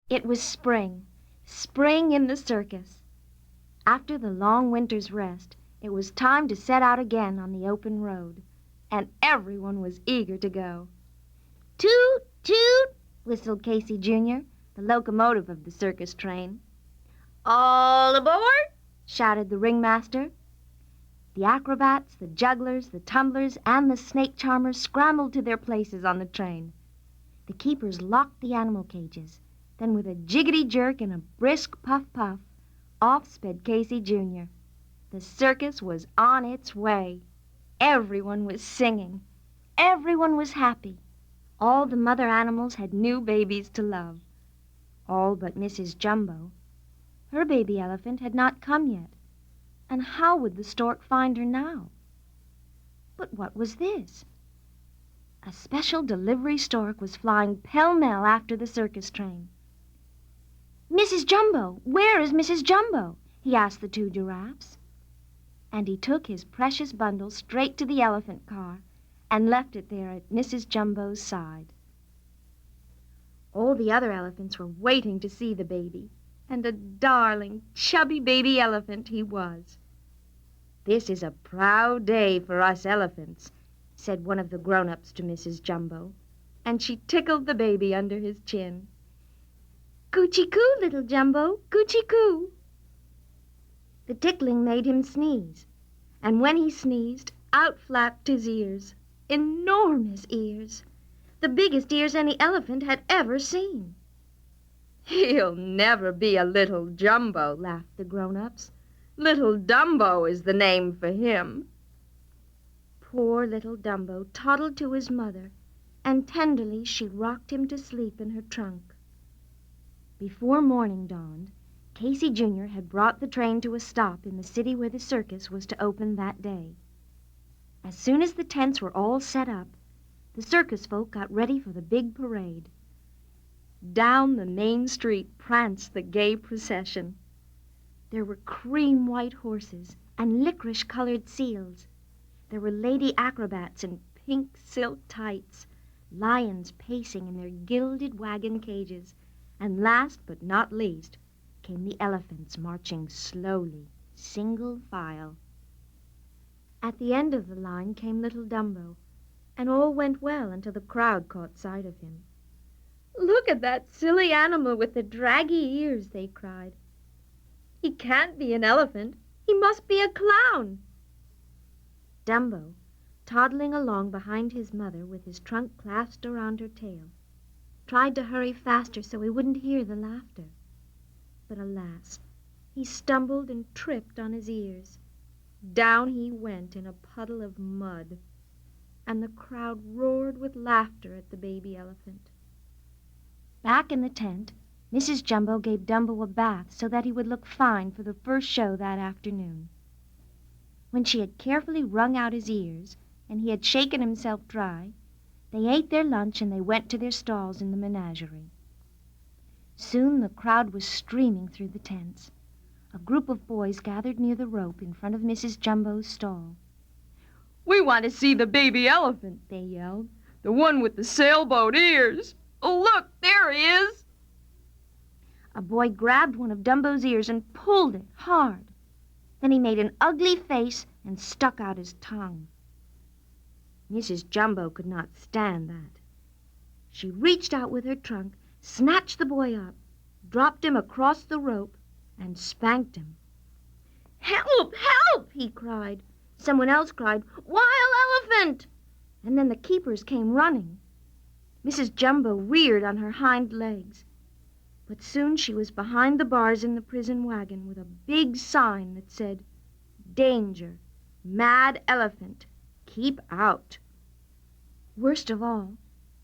It was spring. Spring in the circus. After the long winter's rest, it was time to set out again on the open road, and everyone was eager to go. Toot, toot, whistled Casey Jr., the locomotive of the circus train. All aboard, shouted the ringmaster. The acrobats, the jugglers, the tumblers, and the snake charmers scrambled to their places on the train. The keepers locked the animal cages. Then with a jiggity jerk and a brisk puff-puff, off sped Casey Jr. The circus was on its way. Everyone was singing. Everyone was happy. All the mother animals had new babies to love. All but Mrs. Jumbo. Her baby elephant had not come yet. And how would the stork find her now? But what was this? A special delivery stork was flying pell-mell after the circus train. Mrs. Jumbo, where is Mrs. Jumbo? He asked the two giraffes. And he took his precious bundle straight to the elephant car and left it there at Mrs. Jumbo's side. All the other elephants were waiting to see the baby, and a darling, chubby baby elephant he was. This is a proud day for us elephants, said one of the grown-ups to Mrs. Jumbo, and she tickled the baby under his chin. Coochie-coo, little Jumbo, coochie-coo. The tickling made him sneeze, and when he sneezed, out flapped his ears, enormous ears, the biggest ears any elephant had ever seen. He'll never be a little Jumbo, laughed the grown-ups. Little Dumbo is the name for him. Poor little Dumbo toddled to his mother, and tenderly she rocked him to sleep in her trunk. Before morning dawned, Casey Jr. had brought the train to a stop in the city where the circus was to open that day. As soon as the tents were all set up, the circus folk got ready for the big parade. Down the main street pranced the gay procession. There were cream-white horses and licorice-colored seals. There were lady acrobats in pink silk tights, lions pacing in their gilded wagon cages, and last but not least came the elephants marching slowly, single file. At the end of the line came little Dumbo, and all went well until the crowd caught sight of him. Look at that silly animal with the draggy ears, they cried. He can't be an elephant. He must be a clown. Dumbo, toddling along behind his mother with his trunk clasped around her tail, tried to hurry faster so he wouldn't hear the laughter. But alas, he stumbled and tripped on his ears. Down he went in a puddle of mud, and the crowd roared with laughter at the baby elephant. Back in the tent, Mrs. Jumbo gave Dumbo a bath so that he would look fine for the first show that afternoon. When she had carefully wrung out his ears and he had shaken himself dry, they ate their lunch and they went to their stalls in the menagerie. Soon the crowd was streaming through the tents. A group of boys gathered near the rope in front of Mrs. Jumbo's stall. "We want to see the baby elephant," they yelled. "The one with the sailboat ears. Oh, look, there he is." A boy grabbed one of Dumbo's ears and pulled it hard. Then he made an ugly face and stuck out his tongue. Mrs. Jumbo could not stand that. She reached out with her trunk, snatched the boy up, dropped him across the rope, and spanked him. "Help! Help!" he cried. Someone else cried, "Wild elephant!" And then the keepers came running. Mrs. Jumbo reared on her hind legs. But soon she was behind the bars in the prison wagon with a big sign that said, "Danger! Mad elephant! Keep out!" Worst of all,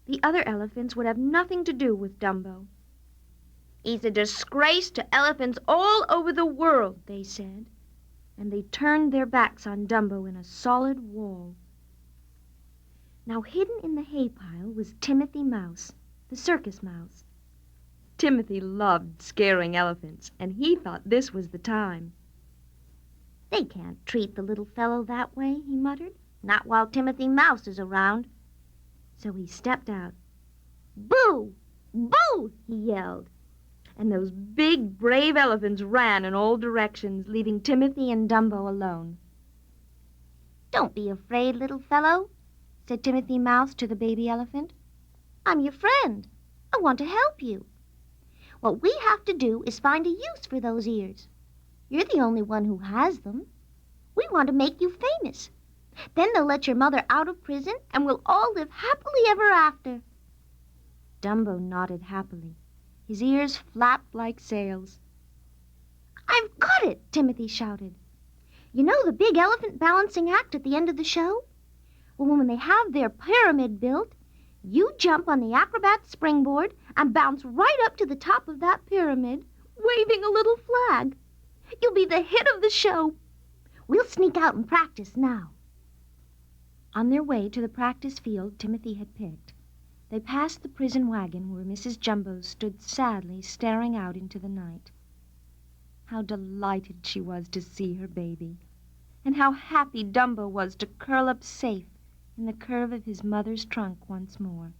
the other elephants would have nothing to do with Dumbo. "He's a disgrace to elephants all over the world," they said, and they turned their backs on Dumbo in a solid wall. Now hidden in the hay pile was Timothy Mouse, the circus mouse. Timothy loved scaring elephants, and he thought this was the time. "They can't treat the little fellow that way," he muttered, "not while Timothy Mouse is around." So he stepped out. "Boo! Boo!" he yelled. and those big, brave elephants ran in all directions, leaving Timothy and Dumbo alone. "Don't be afraid, little fellow," said Timothy Mouse to the baby elephant. "I'm your friend. I want to help you. What we have to do is find a use for those ears. You're the only one who has them. We want to make you famous. Then they'll let your mother out of prison, and we'll all live happily ever after." Dumbo nodded happily. His ears flapped like sails. "I've got it!" Timothy shouted. "You know the big elephant balancing act at the end of the show? Well, when they have their pyramid built, you jump on the acrobat springboard and bounce right up to the top of that pyramid, waving a little flag. You'll be the hit of the show. We'll sneak out and practice now." On their way to the practice field Timothy had picked, they passed the prison wagon where Mrs. Jumbo stood sadly staring out into the night. How delighted she was to see her baby, and how happy Dumbo was to curl up safe in the curve of his mother's trunk once more.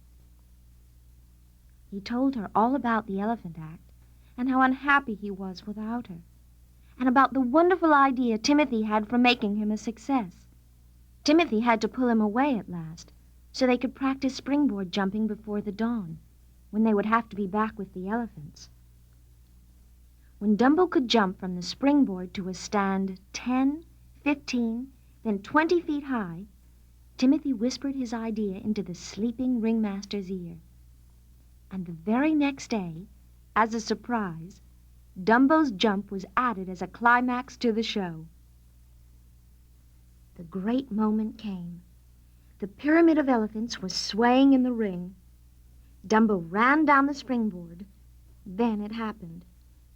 He told her all about the elephant act, and how unhappy he was without her, and about the wonderful idea Timothy had for making him a success. Timothy had to pull him away at last, so they could practice springboard jumping before the dawn, when they would have to be back with the elephants. When Dumbo could jump from the springboard to a stand 10, 15, then 20 feet high, Timothy whispered his idea into the sleeping ringmaster's ear. And the very next day, as a surprise, Dumbo's jump was added as a climax to the show. The great moment came. The pyramid of elephants was swaying in the ring. Dumbo ran down the springboard. Then it happened.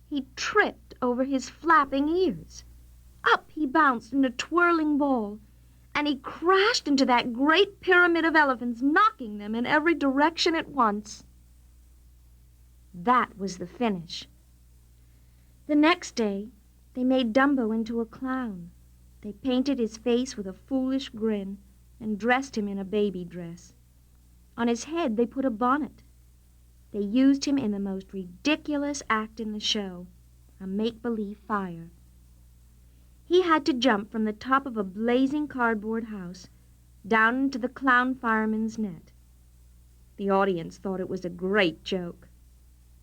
He tripped over his flapping ears. Up he bounced in a twirling ball, and he crashed into that great pyramid of elephants, knocking them in every direction at once. That was the finish. The next day, they made Dumbo into a clown. They painted his face with a foolish grin and dressed him in a baby dress. On his head they put a bonnet. They used him in the most ridiculous act in the show, a make-believe fire. He had to jump from the top of a blazing cardboard house down into the clown fireman's net. The audience thought it was a great joke,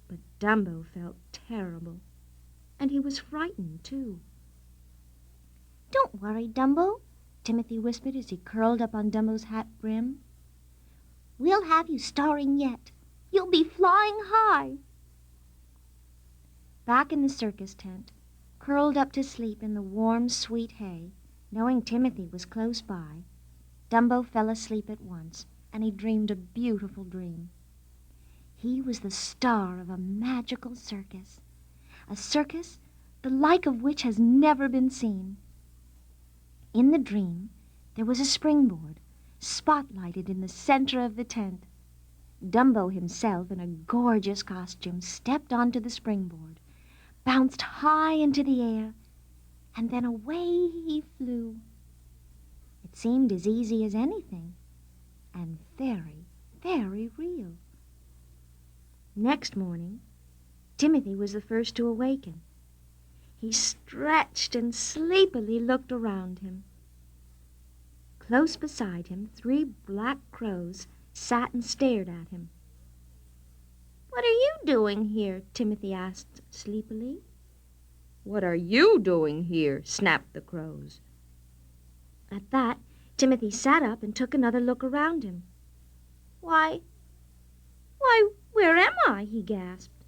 but Dumbo felt terrible, and he was frightened, too. "Don't worry, Dumbo," Timothy whispered as he curled up on Dumbo's hat brim. "We'll have you starring yet. You'll be flying high." Back in the circus tent, curled up to sleep in the warm, sweet hay, knowing Timothy was close by, Dumbo fell asleep at once, and he dreamed a beautiful dream. He was the star of a magical circus, a circus the like of which has never been seen. In the dream, there was a springboard, spotlighted in the center of the tent. Dumbo himself, in a gorgeous costume, stepped onto the springboard, bounced high into the air, and then away he flew. It seemed as easy as anything, and very, very real. Next morning, Timothy was the first to awaken. He stretched and sleepily looked around him. Close beside him, 3 black crows sat and stared at him. "What are you doing here?" Timothy asked sleepily. "What are you doing here?" snapped the crows. At that, Timothy sat up and took another look around him. Why, where am I?" he gasped.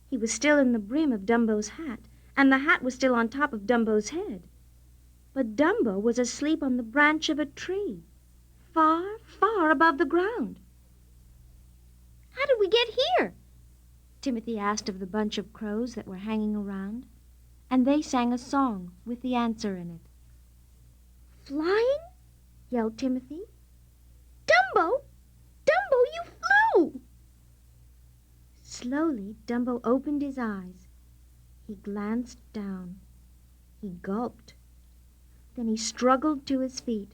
He was still in the brim of Dumbo's hat, and the hat was still on top of Dumbo's head. But Dumbo was asleep on the branch of a tree, far, far above the ground. "How did we get here?" Timothy asked of the bunch of crows that were hanging around, and they sang a song with the answer in it. "Flying?" yelled Timothy. "Dumbo! Dumbo, you flew!" Slowly, Dumbo opened his eyes. He glanced down. He gulped. Then he struggled to his feet.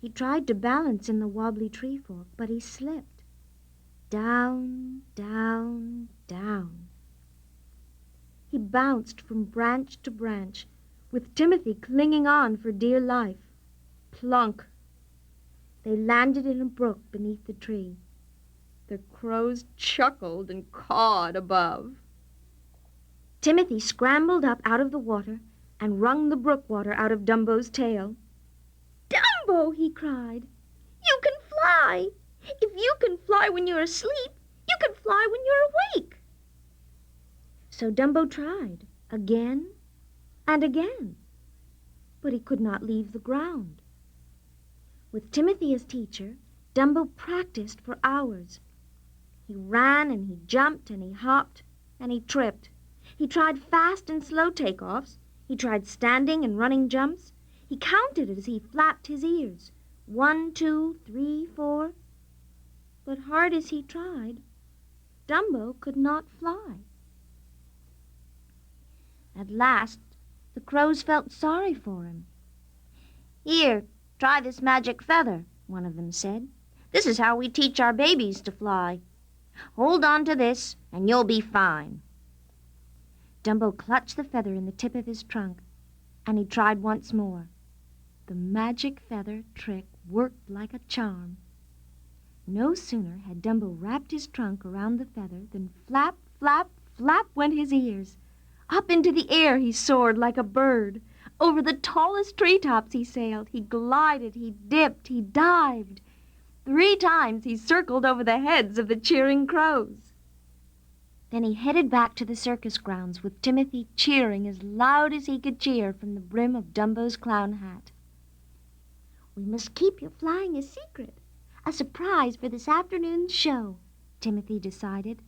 He tried to balance in the wobbly tree fork, but he slipped. Down, down, down. He bounced from branch to branch, with Timothy clinging on for dear life. Plunk! They landed in a brook beneath the tree. The crows chuckled and cawed above. Timothy scrambled up out of the water and wrung the brook water out of Dumbo's tail. "Dumbo!" he cried. "You can fly! If you can fly when you're asleep, you can fly when you're awake!" So Dumbo tried again and again, but he could not leave the ground. With Timothy as teacher, Dumbo practiced for hours. He ran and he jumped and he hopped and he tripped. He tried fast and slow takeoffs. He tried standing and running jumps. He counted as he flapped his ears. 1, 2, 3, 4. But hard as he tried, Dumbo could not fly. At last, the crows felt sorry for him. "Here, try this magic feather," one of them said. "This is how we teach our babies to fly. Hold on to this, and you'll be fine." Dumbo clutched the feather in the tip of his trunk, and he tried once more. The magic feather trick worked like a charm. No sooner had Dumbo wrapped his trunk around the feather than flap, flap, flap went his ears. Up into the air he soared like a bird. Over the tallest treetops he sailed. He glided, he dipped, he dived. 3 times he circled over the heads of the cheering crows. Then he headed back to the circus grounds with Timothy cheering as loud as he could cheer from the brim of Dumbo's clown hat. "We must keep your flying a secret, a surprise for this afternoon's show," Timothy decided.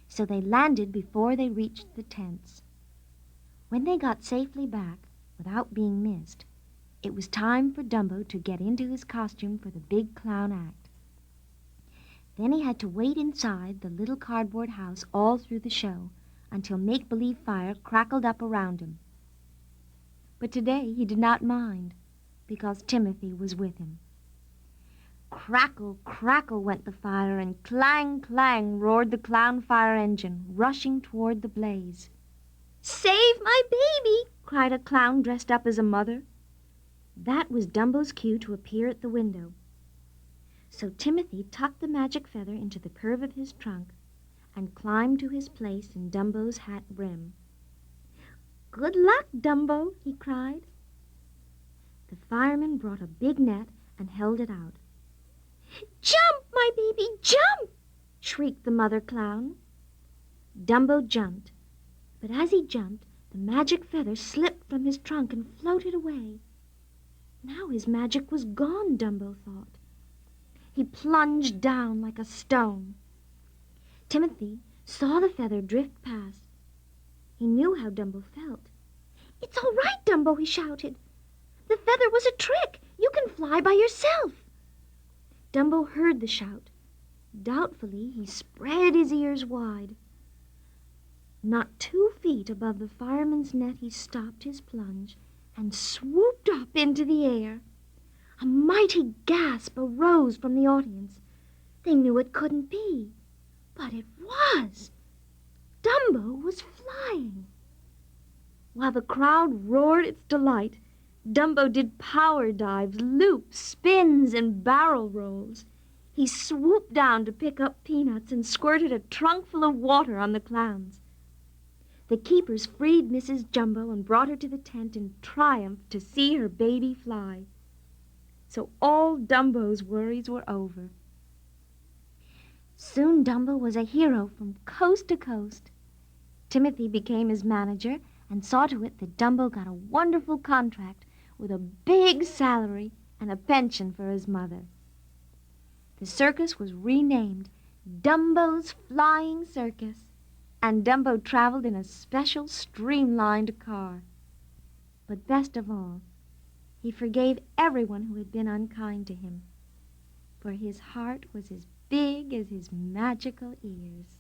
So they landed before they reached the tents. When they got safely back, without being missed, it was time for Dumbo to get into his costume for the big clown act. Then he had to wait inside the little cardboard house all through the show until make-believe fire crackled up around him. But today he did not mind, because Timothy was with him. Crackle, crackle went the fire, and clang, clang roared the clown fire engine, rushing toward the blaze. "Save my baby!" cried a clown dressed up as a mother. That was Dumbo's cue to appear at the window. So Timothy tucked the magic feather into the curve of his trunk and climbed to his place in Dumbo's hat brim. "Good luck, Dumbo!" he cried. The fireman brought a big net and held it out. "Jump, my baby, jump!" shrieked the mother clown. Dumbo jumped, but as he jumped, the magic feather slipped from his trunk and floated away. Now his magic was gone, Dumbo thought. He plunged down like a stone. Timothy saw the feather drift past. He knew how Dumbo felt. "It's all right, Dumbo," he shouted. "The feather was a trick. You can fly by yourself." Dumbo heard the shout. Doubtfully, he spread his ears wide. Not 2 feet above the fireman's net, he stopped his plunge and swooped up into the air. A mighty gasp arose from the audience. They knew it couldn't be, but it was. Dumbo was flying. While the crowd roared its delight, Dumbo did power dives, loops, spins, and barrel rolls. He swooped down to pick up peanuts and squirted a trunkful of water on the clowns. The keepers freed Mrs. Jumbo and brought her to the tent in triumph to see her baby fly. So all Dumbo's worries were over. Soon Dumbo was a hero from coast to coast. Timothy became his manager and saw to it that Dumbo got a wonderful contract with a big salary and a pension for his mother. The circus was renamed Dumbo's Flying Circus, and Dumbo traveled in a special streamlined car. But best of all, he forgave everyone who had been unkind to him, for his heart was as big as his magical ears.